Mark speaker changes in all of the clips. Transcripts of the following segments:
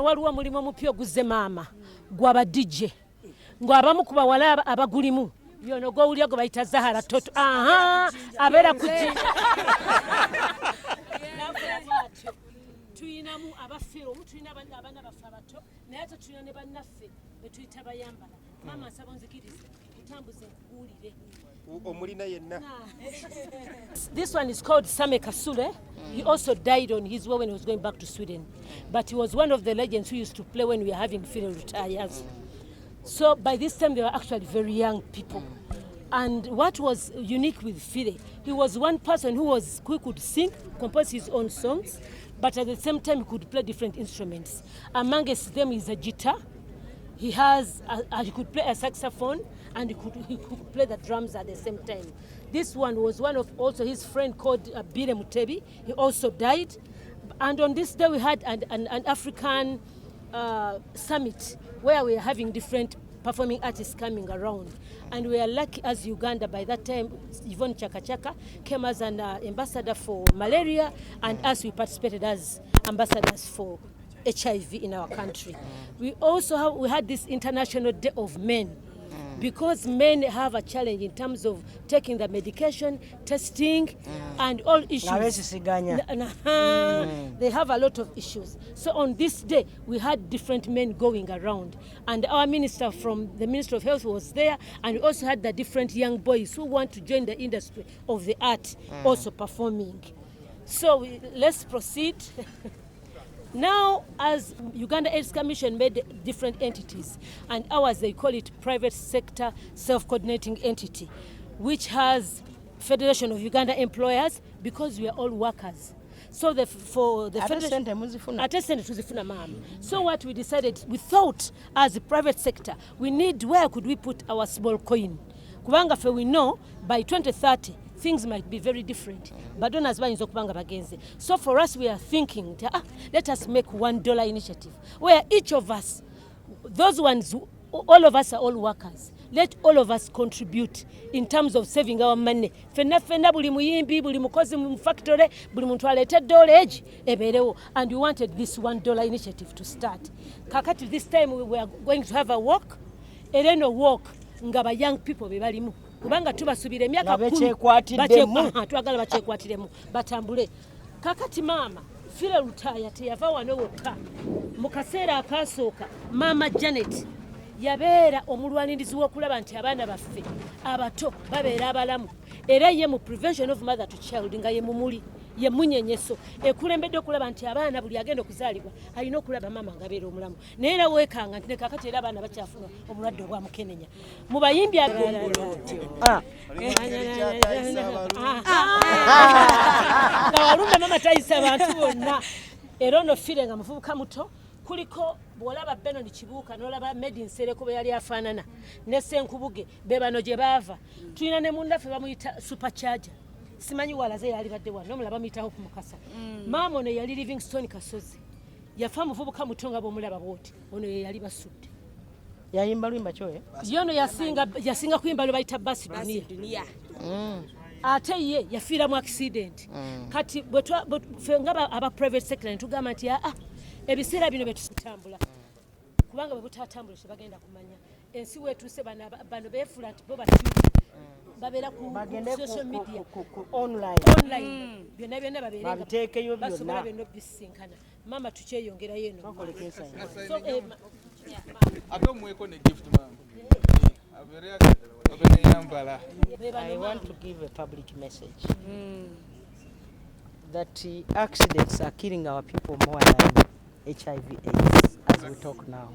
Speaker 1: Waliwo mulimo mupyo guze mama gwaba DJ ngwabamu kuba wala abagulimu byono go ulya go bayita Zahara toto aha abera kuji tuyinamu abafiro mutuyina abana bafabato naye tuyina ne bannaffe betuyita bayambala mama sabonzikirize utambuze kuulire
Speaker 2: omulina yenna.
Speaker 1: This one is called Same Kasule. He also died on his way when he was going back to Sweden. But he was one of the legends who used to play when we were having Fire retires. So by this time they were actually very young people. And what was unique with Fire, he was one person who could sing, compose his own songs, but at the same time he could play different instruments. Amongst them is a guitar. He could play a saxophone, and he could play the drums at the same time. This one was one of also his friend called Bire Mutebi. He also died. And on this day we had an African summit where we were having different performing artists coming around. And we are lucky as Uganda, by that time, Yvonne Chaka Chaka came as an ambassador for malaria, and us we participated as ambassadors for HIV in our country. We also had this International Day of Men, because men have a challenge in terms of taking the medication, testing, and all issues. They have a lot of issues. So on this day, we had different men going around. And our minister from the Ministry of Health was there, and we also had the different young boys who want to join the industry of the art also performing. So let's proceed. Now, as Uganda AIDS Commission made different entities, and ours, they call it private sector self-coordinating entity, which has Federation of Uganda Employers, because we are all workers. So for the Federation, so what we decided, we thought as a private sector, where could we put our small coin? Kubanga fe we know by 2030, things might be very different. But don't as so for us, we are thinking, let us make $1 initiative where each of us, those ones, all of us are all workers. Let all of us contribute in terms of saving our money. Fena buli muyimbi, buli mukozi mu factory, buli muntu alete dollage eberewo. And we wanted this $1 initiative to start. Kakati this time we are going to have a walk. Ereno walk ngaba young people bebalimu. Kubanga tubasubira emyaka 10 twagala bakyekwatiremu batambule. Kakati mama Fire Lutaya teyava wano wokka mu kaseera akasooka mama Janet yabeera omulwanirizi w'okulaba nti abaana baffe abato babeera abalamu, era ye mu prevention of mother to child nga ye mumuli ye munyenyeso ekulembedde okulaba nti abaana buli agenda okuzaalibwa alina okulaba mama nga abeera omulamu. Naye era weekanga nti kakati era abaana bakyafuna obulwadde obwa mukenenya mu bayimbi nga walumbe mama tayisa abantu bonna. Era ono Fire nga muvubuka muto, kuliko bwolaba Beno ni Kibuuka n'olaba Made in Sereko bwe yali afaanana ne Senkubuge be bano gye baava. Tulina ne munnaffe bamuyita Supercharger, simanyi walaze yali badde wano omulaba muyitaho ku Mukasa. Maama ono yali Livingstone Kasozi, yafa muvubuka muto nga bw'omulaba bw'oti, ono ye yali basudde.
Speaker 3: Yayimba lwimba kyoye
Speaker 1: yono yasinga kuyimba lwe bayita Basi Dunia. Ate ye yafiira mu accident. Kati ffe nga aba private sector netugamba nti ebiseera bino betusitambula kubanga bwe butatambula tebagenda kumanya ensi wetuuse bano beefula nti bo babeera ku social media online byonna babeerenga basobola byonna bisinkana. Mama tukyeyongerayo eno
Speaker 4: ate omweko ne gift mama.
Speaker 3: I want to give a public message that accidents are killing our people more than HIV/AIDS as we talk now.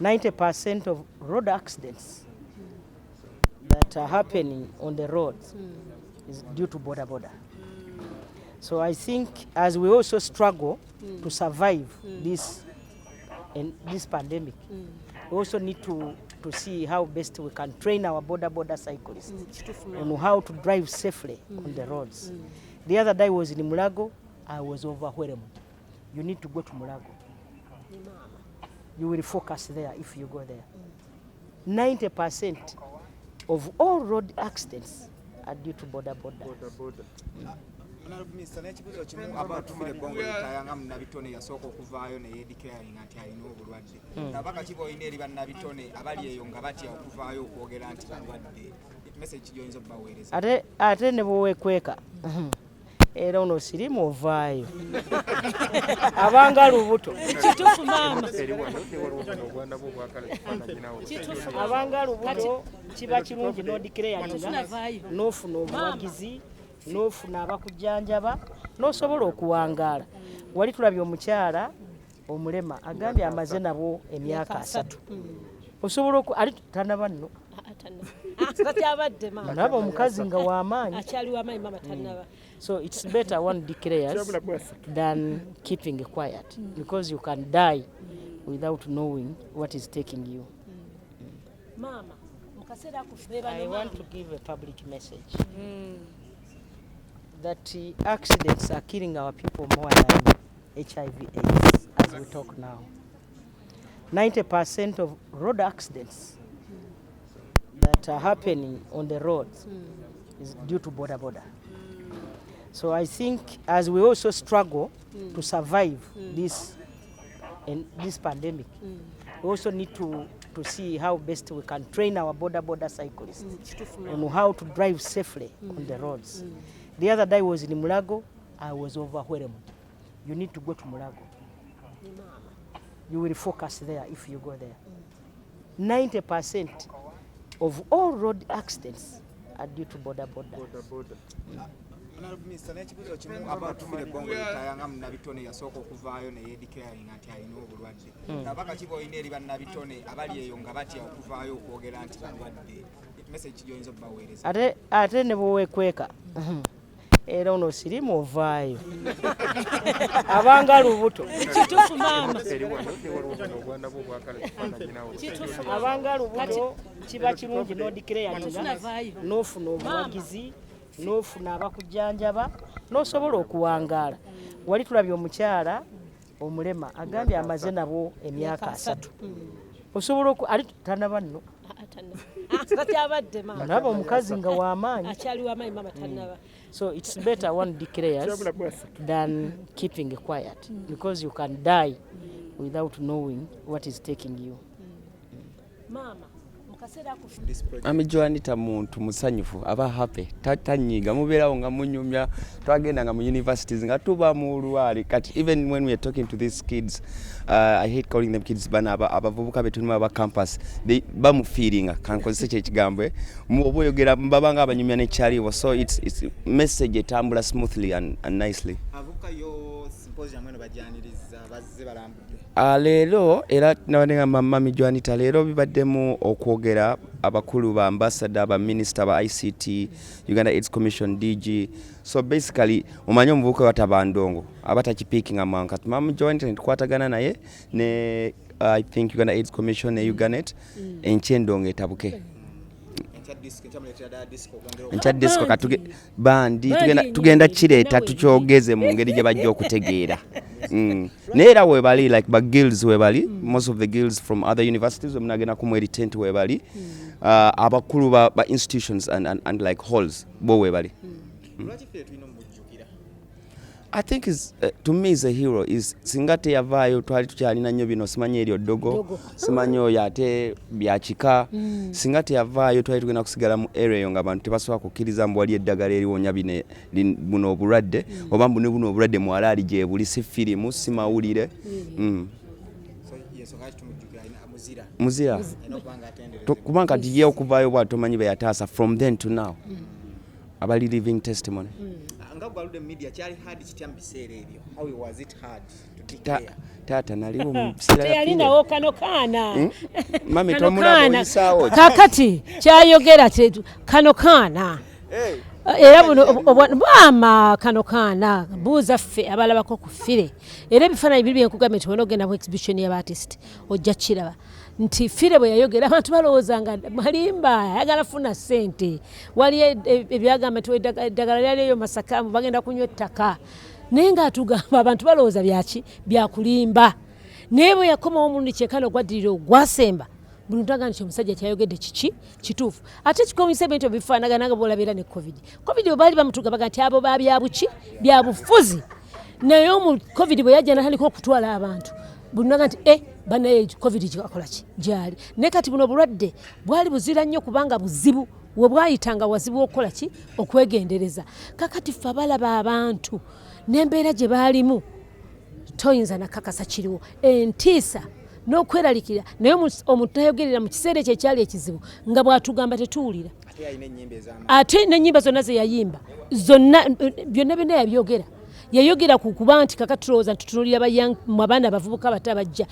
Speaker 3: 90% of road accidents that are happening on the roads is due to border. So I think as we also struggle to survive this pandemic, we also need to see how best we can train our border cyclists on how to drive safely on the roads. The other day I was in Mulago, I was overwhelmed. You need to go to Mulago. You will focus there if you go there. 90% of all road accidents are due to border.
Speaker 5: Mr. Nekibuzo kimu abatufire bongo tayanga munabitone yasoko okuvaayo ne declaring anti alina obulwadde. Nabaka kibo ine eri bannabitone abali eyo nga batya okuvaayo okwogera anti balwadde. Message joyinza baweereza.
Speaker 3: Ate ne bowekweka. Era ono sirimu ovaayo. Abanga lubuto.
Speaker 1: Kitufu mama.
Speaker 3: Abanga lubuto kiba kirungi no declare n'ofuna obuwagizi n'ofuna abakujjanjaba n'osobola okuwangaala. Wali tulabye omukyala omulema agambye amaze nabo emyaka 3. Osobola ali tanaba nno. Nabo omukazi nga w'amaanyi.
Speaker 1: Akyali w'amaanyi mama tanaba.
Speaker 3: So it's better one declares than keeping quiet because you can die without knowing what is taking you.
Speaker 1: Mama,
Speaker 3: I want to give a public message that accidents are killing our people more than HIV/AIDS as we talk now. 90% of road accidents that are happening on the roads is due to border. So I think as we also struggle to survive this pandemic, we also need to see how best we can train our border cyclists on how to drive safely on the roads. The other day I was in Mulago, I was overwhelmed. You need to go to Mulago. You will focus there if you go there. 90% of all road accidents are due to border.
Speaker 5: Mr. Nekibuzo kimu abatufire bongo tayanga munabitone yasoko okuvaayo ne declaring anti alina obulwadde. Nabaka kibo ine eri bannabitone abali eyo nga batya okuvaayo okwogera anti balwadde. Message joyinza baweereza.
Speaker 3: Ate ne bowekweka. Era ono sirimu ovaayo. Abanga lubuto.
Speaker 1: Kitufu mama.
Speaker 3: Abanga lubuto kiba kirungi no declare n'ofuna obuwagizi n'ofuna abakujjanjaba n'osobola okuwangaala. Wali tulabye omukyala omulema agambye amaze nabo emyaka 3. Osobola ali tanaba nno. Nabo omukazi nga w'amaanyi.
Speaker 1: Akyali w'amaanyi mama tanaba.
Speaker 3: So it's better one declares than keeping quiet because you can die without knowing what is taking you.
Speaker 1: Mama.
Speaker 6: Joanita muntu musanyufu aba happy tatanyiga mubeerawo nga munyumya twagenda nga mu universities nga tuba mu luwali kati even when we are talking to these kids I hate calling them kids bana abavubuka betulima aba campus they bamu feeling kan konse ekigambo mu oboyogera mbabanga abanyumya ne chaliwo so it's message etambula smoothly and nicely
Speaker 5: avuka yo symposium mweno bajaniriza bazze balambudde
Speaker 6: Leero era nabanenga mama Joanita leero bibaddemu okwogera abakulu ba ambassador ba minister ba ICT Uganda AIDS Commission DG so basically omanya omuvubuka watabandongo abatakipiking amanka mama Joanita ntukwatagana naye ne I think Uganda AIDS Commission ne Uganet enchendongo etabuke Encha disco katuge bandi tugenda kireta tukyogeze mu ngeri gye bajja okutegeera Nera we bali like ba guilds we bali most of the guilds from other universities we mnagena kumweri tent we bali abakulu ba institutions and like halls bo we bali I think is to me is a hero is singate yavayo twali tukyalina nnyo bino simanye eryo dogo simanyo yate byachika singate yavayo twali tugenda kusigala mu area yo ngabantu tebasobola kukkiriza mbu wali eddagala eriwonya bine buno obulwadde oba mbu ne buno obulwadde mwalaali gye buli si firimu si mawulire muzira kubanga tiye okuvaayo bwatomanyi be yataasa from then to now abali living testimony
Speaker 5: Ngabalude media kyali hard kityambisera ebyo how was it hard to declare
Speaker 6: tata naliwo msira
Speaker 1: yalinda okano kana
Speaker 6: mami tomulabo isawo
Speaker 1: kakati kyayogera tetu kano kana era buno bama kano kana buuza ffe abalabako ku fire era ebifaananyi biri byenkugambye nti wonogenda mu exhibition y'abaartist ojja kiraba nti fire bwe yayogera abantu balowooza nga malimba ayagala funa ssente wali ebyagamba nti eddagala lyaliyo Masakamu bagenda kunywa ettaka naye ng'atugamba abantu balowooza byaki byakulimba naye bwe yakomawo omulundi kyekano ogwaddirira ogwasemba buli muntu agamba nti omusajja kyayogedde kiki kituufu ate kikomisa ebintu bifaanagana nga bw'olabeera ne covid bwe baali bamutugabaga nti abo babyabuki byabufuzi naye omu covid bwe yajja natandika okutwala abantu buli muntu agamba nti banaye covid kikakola ki gyali naye kati buno obulwadde bwali buzira nnyo kubanga buzibu we bwayitanga wazibu okukola ki okwegendereza kakati ffe abalaba abantu n'embeera gye baalimu toyinza nakakasa kiriwo entiisa n'okweralikira naye omuntu tayogerera mu kiseera ekyo ekyali ekizibu nga bw'atugamba tetuwulira ate n'ennyimba zonna ze yayimba zonna byonna byonna yabyogera yayogera ku kuba nti kakati tulowooza ntutunulira abaana abavubuka abato abajja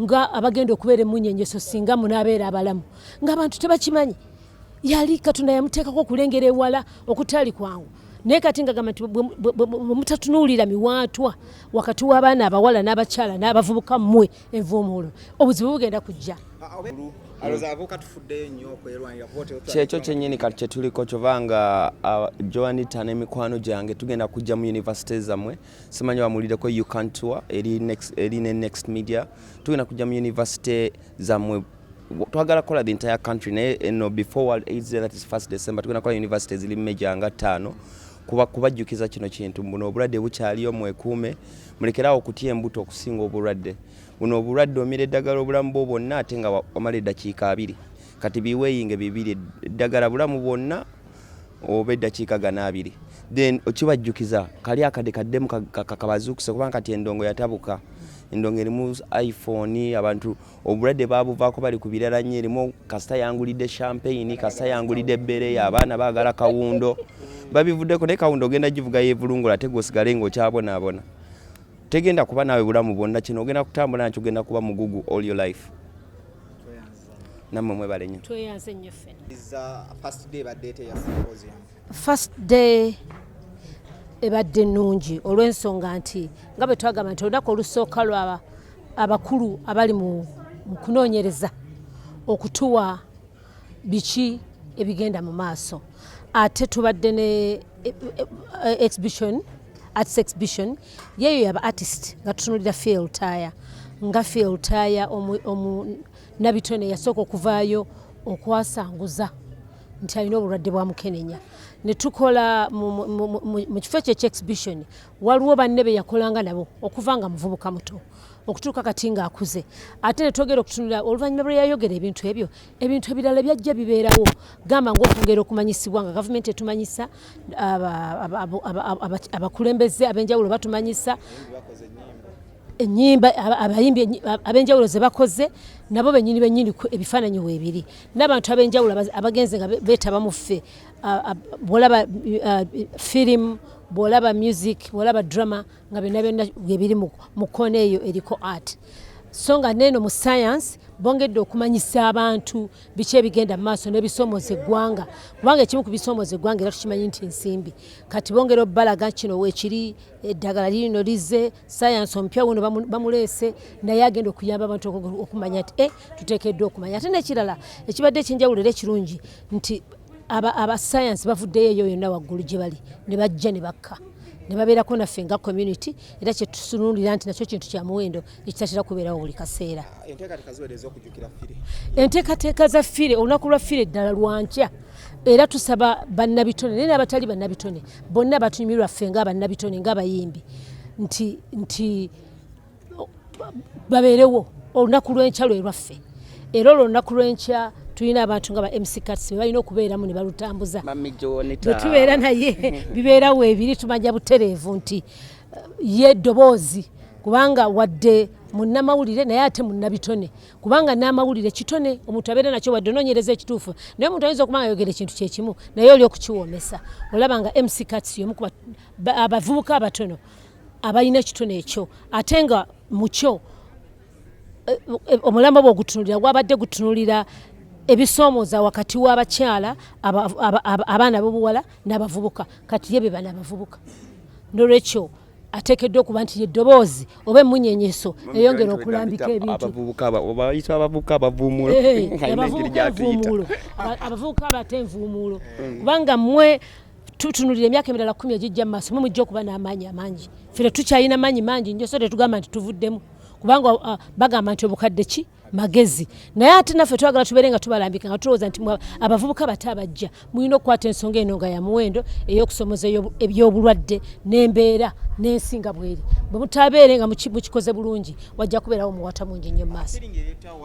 Speaker 1: nga abagenda okubeera emunyenyeso singa munaabeera abalamu ng'abantu tebakimanyi yali katonda yamuteekako okulengera ewala okutali kwangu naye kati nga gamba nti bwemutatunuulira miwaatwa wakati w'abaana abawala n'abakyala n'abavubuka mmwe envuumuulo obuzibu bugenda kujja
Speaker 6: kyekyo kyennyini kati kyetuliko kyovanga Joanita n'emikwano gyange tugenda kujja mu university zammwe simanyi wamulireko ucantour eri ne next media tugenda kujja mu university zammwe twagala kola the entire country naye eno before World AIDS Day that is 1st December tugenda kola university ziri mmejja nga 5 kubajjukiza kino kintu buno obulwadde bukyaliyo mwekuume mulekerawo okutya embuto okusinga obulwadde buno obulwadde omira eddagala obulamu bwo bwonna ate nga wamala eddakiika 2 kati biweeyinge 2 eddagala bulamu bwonna oba eddakiika 2 then okibajjukiza kali akaddemu kabazuukise kubanga kati endongo yatabuka endongo erimu iPhone abantu obulwadde babuvaako bali ku birala nnyo erimu kasita yangulidde champagne kasita yangulidde ebbere abaana baagala kawundo babivuddeko naye kawundo ogenda givuga yeevulungula ate gwosigale ng'okyabonaabona tegenda kuba naawe bulamu bwonna kino ogenda kutambula nakyo ogenda kuba mugugu all your life nammwe mwebale nnyo
Speaker 1: tweyanze nnyo ffenna
Speaker 5: first day
Speaker 1: ebadde nnungi olw'ensonga nti nga bwe twagamba nti olunaku olusooka lwaba abakulu abali mu kunoonyereza okutuwa biki ebigenda mu maaso ate tubadde ne arts exhibition yeeyo yaba artist nga tutunulira fieltaya nga fieltaya nabitone yasooka okuvaayo okwasanguza nti alina obulwadde bwa mukenenya ne tukola mu kifo ekyo ekyexhibition waliwo banne be yakolanga nabo okuva nga muvubuka muto okutuuka kati ng'akuze ate ne twogera okutunulira oluvannyuma lwe yayogera ebintu ebyo ebintu ebirala byajja bibeerawo gamba ng'okwongera okumanyisibwa nga gavumenti etumanyisa abakulembeze ab'enjawulo batumanyisa ennyimba abayimbi ab'enjawulo ze bakoze nabo bennyini ebifaananyi weebiri n'abantu ab'enjawulo abagenze nga beetaba mu ffe bw'olaba firimu bw'olaba music bw'olaba drama nga byonna biri mu koona eyo eriko art so nga neeno mu science bongedde okumanyisa abantu biki ebigenda mu maaso n'ebisomooza eggwanga kubanga ekimu ku bisomooza eggwanga era tukimanyi nti nsimbi kati bongera obbalaga kino weekiri eddagala lirino lize science omupya wuno bamuleese naye agenda okuyamba abantu okumanya nti tuteekeddwa okumanya ate n'ekirala ekibadde ekyenjawulo era ekirungi nti aba science bavuddeyo eyo yonna waggulu gye bali ne bajja ne bakka ne babeerako naffe nga community era kyetusunulira nti nakyo kintu kya muwendo ekitatera kubeerawo buli kaseera enteekateeka za fire olunaku lwa fire eddala lwankya era tusaba bannabitone naye n'abatali bannabitone bonna batunyumirwa ffe ng'abannabitone ng'abayimbi nti babeerewo olunaku lw'enkya lwe lwaffe era olwo olunaku lw'enkya tulina abantu nga ba MC Cats balina okubeeramu ne balutambuza bwe tubeera naye bibeerawo ebiri tumanya butereevu nti ye eddoboozi kubanga wadde munnamawulire naye ate munnabitone kubanga n'amawulire kitone omuntu abeera nakyo wadde onoonyereza ekituufu naye omuntu ayinza okuba nga ayogera ekintu kyekimu naye oli okukiwoomesa olaba nga MC Cats y'omu ku abavubuka abatono abalina ekitone ekyo ate nga mu kyo omulambo bwe ogutunulira gwabadde gutunulira ebisoomooza wakati w'abakyala abaana b'obuwala n'abavubuka kati ye be bana abavubuka n'olwekyo ateekeddwa okuba nti yeddoboozi oba emunyenyeso eyongera okulambika ebintu abavubuka abate envuumuulo kubanga mmwe tutunulira emyaka emirala 10 egijja mu maaso mwe mujja okuba n'amaanyi amangi ffe tukyalina maanyi mangi nnyo so tetugamba nti tuvuddemu kubanga bagamba nti obukadde ki magezi naye ate naffe twagala tubeere nga tubalambika nga tulowooza nti abavubuka bato abajja mulina okukwata ensonga eno nga ya muwendo ey'okusomoza ebyobulwadde n'embeera n'ensinga bweri bwe mutabeere nga mukikoze bulungi wajja kubeerawo omuwata mungi nnyo mu maaso